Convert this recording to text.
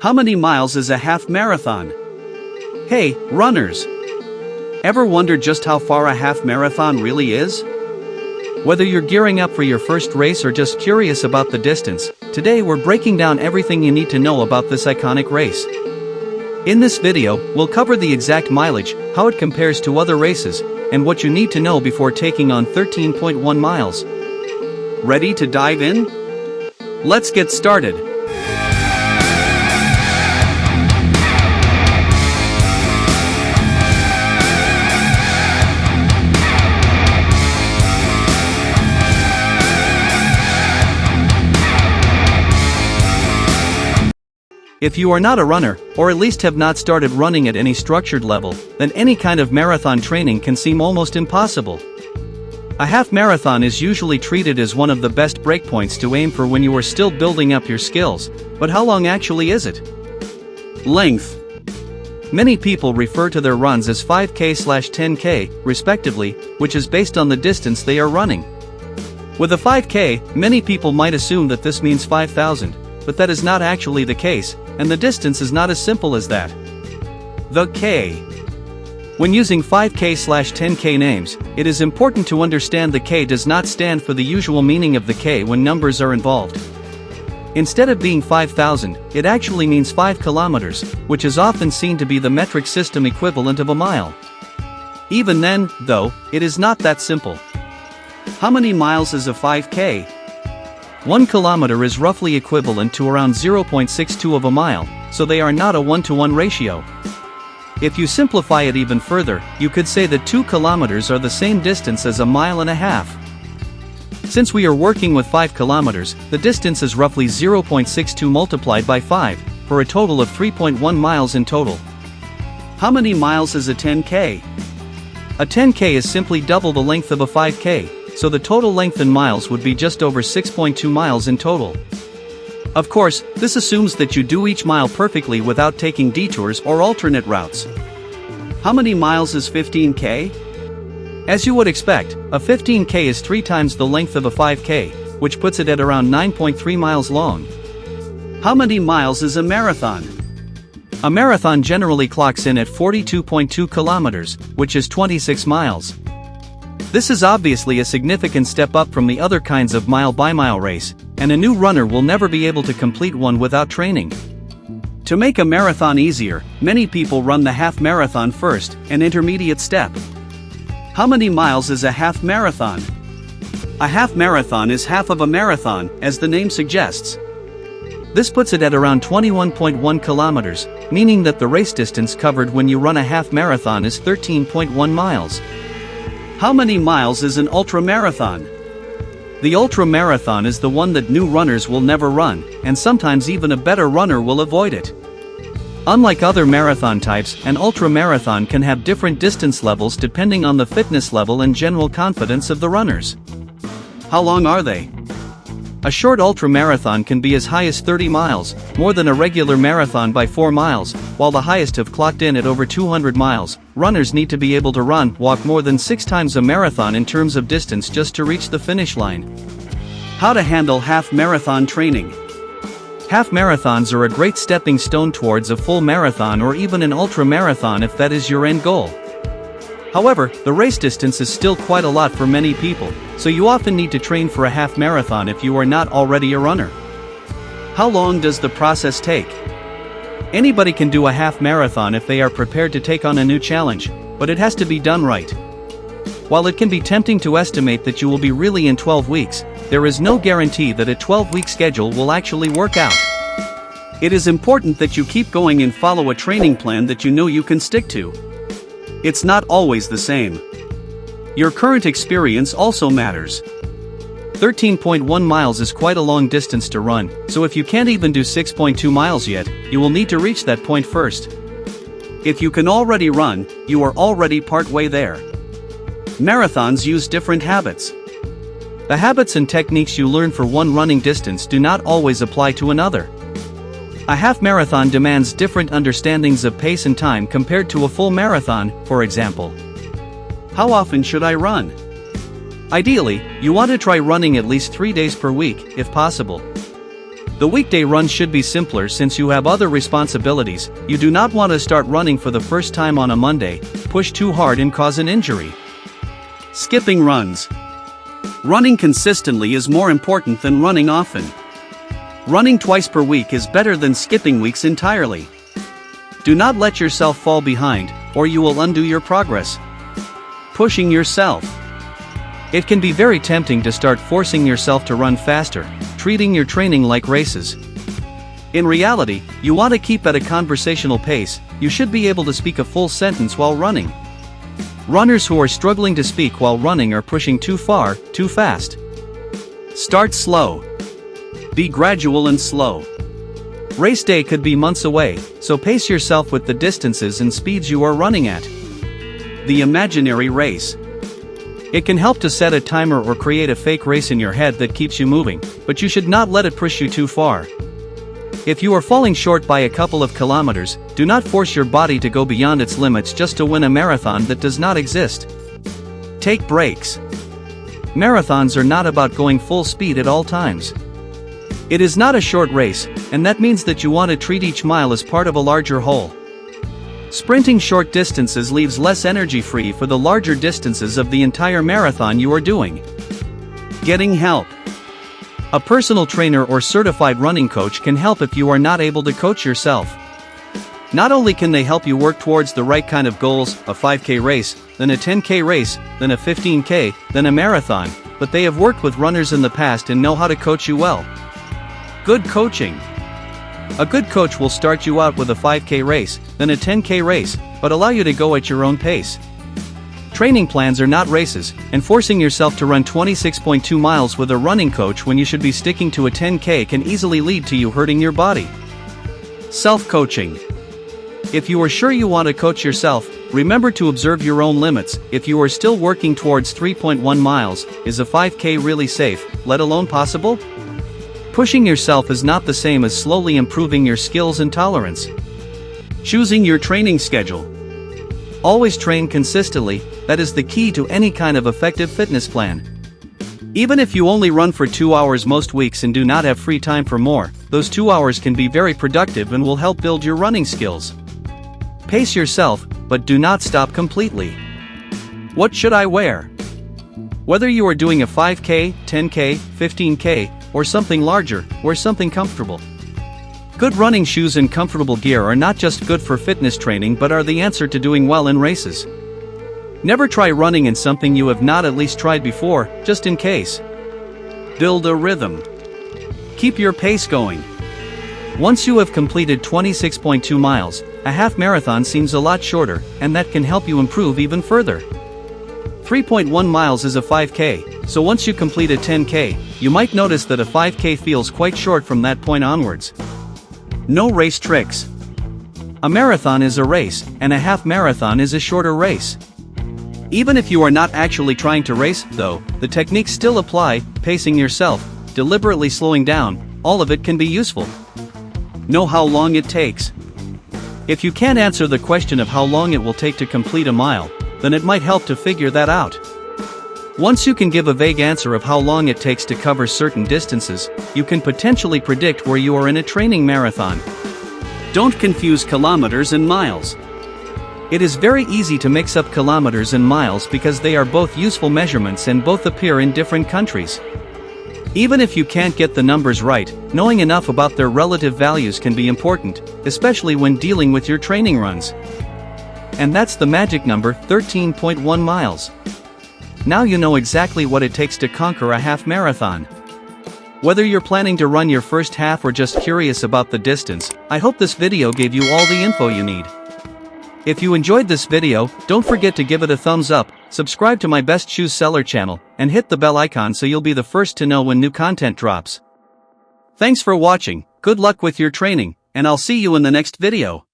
How many miles is a half marathon? Hey, runners! Ever wondered just how far a half marathon really is? Whether you're gearing up for your first race or just curious about the distance, today we're breaking down everything you need to know about this iconic race. In this video, we'll cover the exact mileage, how it compares to other races, and what you need to know before taking on 13.1 miles. Ready to dive in? Let's get started. If you are not a runner, or at least have not started running at any structured level, then any kind of marathon training can seem almost impossible. A half marathon is usually treated as one of the best breakpoints to aim for when you are still building up your skills, but how long actually is it? Length. Many people refer to their runs as 5K/10K, respectively, which is based on the distance they are running. With a 5K, many people might assume that this means 5,000, but that is not actually the case, and the distance is not as simple as that. The K. When using 5K/10K names, it is important to understand the K does not stand for the usual meaning of the K when numbers are involved. Instead of being 5,000, it actually means 5 kilometers, which is often seen to be the metric system equivalent of a mile. Even then, though, it is not that simple. How many miles is a 5K? 1 kilometer is roughly equivalent to around 0.62 of a mile, so they are not a 1-to-1 ratio. If you simplify it even further, you could say that 2 kilometers are the same distance as a mile and a half. Since we are working with 5 kilometers, the distance is roughly 0.62 multiplied by 5, for a total of 3.1 miles in total. How many miles is a 10K? A 10K is simply double the length of a 5K. So the total length in miles would be just over 6.2 miles in total. Of course, this assumes that you do each mile perfectly without taking detours or alternate routes. How many miles is 15K? As you would expect, a 15K is 3 times the length of a 5K, which puts it at around 9.3 miles long. How many miles is a marathon? A marathon generally clocks in at 42.2 kilometers, which is 26 miles. This is obviously a significant step up from the other kinds of mile-by-mile race, and a new runner will never be able to complete one without training. To make a marathon easier, many people run the half marathon first, an intermediate step. How many miles is a half marathon? A half marathon is half of a marathon, as the name suggests. This puts it at around 21.1 kilometers, meaning that the race distance covered when you run a half marathon is 13.1 miles. How many miles is an ultra-marathon? The ultra-marathon is the one that new runners will never run, and sometimes even a better runner will avoid it. Unlike other marathon types, an ultra-marathon can have different distance levels depending on the fitness level and general confidence of the runners. How long are they? A short ultra-marathon can be as high as 30 miles, more than a regular marathon by 4 miles, while the highest have clocked in at over 200 miles. Runners need to be able to walk more than 6 times a marathon in terms of distance just to reach the finish line. How to handle half marathon training. Half marathons are a great stepping stone towards a full marathon or even an ultra-marathon if that is your end goal. However, the race distance is still quite a lot for many people, so you often need to train for a half marathon if you are not already a runner. How long does the process take? Anybody can do a half marathon if they are prepared to take on a new challenge, but it has to be done right. While it can be tempting to estimate that you will be really in 12 weeks, there is no guarantee that a 12-week schedule will actually work out. It is important that you keep going and follow a training plan that you know you can stick to. It's not always the same. Your current experience also matters. 13.1 miles is quite a long distance to run, so if you can't even do 6.2 miles yet, you will need to reach that point first. If you can already run, you are already partway there. Marathons use different habits. The habits and techniques you learn for one running distance do not always apply to another. A half marathon demands different understandings of pace and time compared to a full marathon, for example. How often should I run? Ideally, you want to try running at least 3 days per week, if possible. The weekday run should be simpler since you have other responsibilities. You do not want to start running for the first time on a Monday, push too hard and cause an injury. Skipping runs. Running consistently is more important than running often. Running twice per week is better than skipping weeks entirely. Do not let yourself fall behind, or you will undo your progress. Pushing yourself. It can be very tempting to start forcing yourself to run faster, treating your training like races. In reality, you want to keep at a conversational pace. You should be able to speak a full sentence while running. Runners who are struggling to speak while running are pushing too far, too fast. Start slow. Be gradual and slow. Race day could be months away, so pace yourself with the distances and speeds you are running at. The imaginary race. It can help to set a timer or create a fake race in your head that keeps you moving, but you should not let it push you too far. If you are falling short by a couple of kilometers, do not force your body to go beyond its limits just to win a marathon that does not exist. Take breaks. Marathons are not about going full speed at all times. It is not a short race, and that means that you want to treat each mile as part of a larger whole. Sprinting short distances leaves less energy free for the larger distances of the entire marathon you are doing. Getting help. A personal trainer or certified running coach can help if you are not able to coach yourself. Not only can they help you work towards the right kind of goals, a 5K race, then a 10K race, then a 15K, then a marathon, but they have worked with runners in the past and know how to coach you well. Good coaching. A good coach will start you out with a 5K race, then a 10K race, but allow you to go at your own pace. Training plans are not races, and forcing yourself to run 26.2 miles with a running coach when you should be sticking to a 10K can easily lead to you hurting your body. Self-coaching. If you are sure you want to coach yourself, remember to observe your own limits. If you are still working towards 3.1 miles, is a 5K really safe, let alone possible? Pushing yourself is not the same as slowly improving your skills and tolerance. Choosing your training schedule. Always train consistently, that is the key to any kind of effective fitness plan. Even if you only run for 2 hours most weeks and do not have free time for more, those 2 hours can be very productive and will help build your running skills. Pace yourself, but do not stop completely. What should I wear? Whether you are doing a 5K, 10K, 15K, or something larger, wear something comfortable. Good running shoes and comfortable gear are not just good for fitness training but are the answer to doing well in races. Never try running in something you have not at least tried before, just in case. Build a rhythm. Keep your pace going. Once you have completed 26.2 miles, a half marathon seems a lot shorter, and that can help you improve even further. 3.1 miles is a 5K, so once you complete a 10K, you might notice that a 5K feels quite short from that point onwards. No race tricks. A marathon is a race, and a half marathon is a shorter race. Even if you are not actually trying to race, though, the techniques still apply. Pacing yourself, deliberately slowing down, all of it can be useful. Know how long it takes. If you can't answer the question of how long it will take to complete a mile, then it might help to figure that out. Once you can give a vague answer of how long it takes to cover certain distances, you can potentially predict where you are in a training marathon. Don't confuse kilometers and miles. It is very easy to mix up kilometers and miles because they are both useful measurements and both appear in different countries. Even if you can't get the numbers right, knowing enough about their relative values can be important, especially when dealing with your training runs. And that's the magic number, 13.1 miles. Now you know exactly what it takes to conquer a half marathon. Whether you're planning to run your first half or just curious about the distance, I hope this video gave you all the info you need. If you enjoyed this video, don't forget to give it a thumbs up, subscribe to my Best Shoes Seller channel, and hit the bell icon so you'll be the first to know when new content drops. Thanks for watching, good luck with your training, and I'll see you in the next video.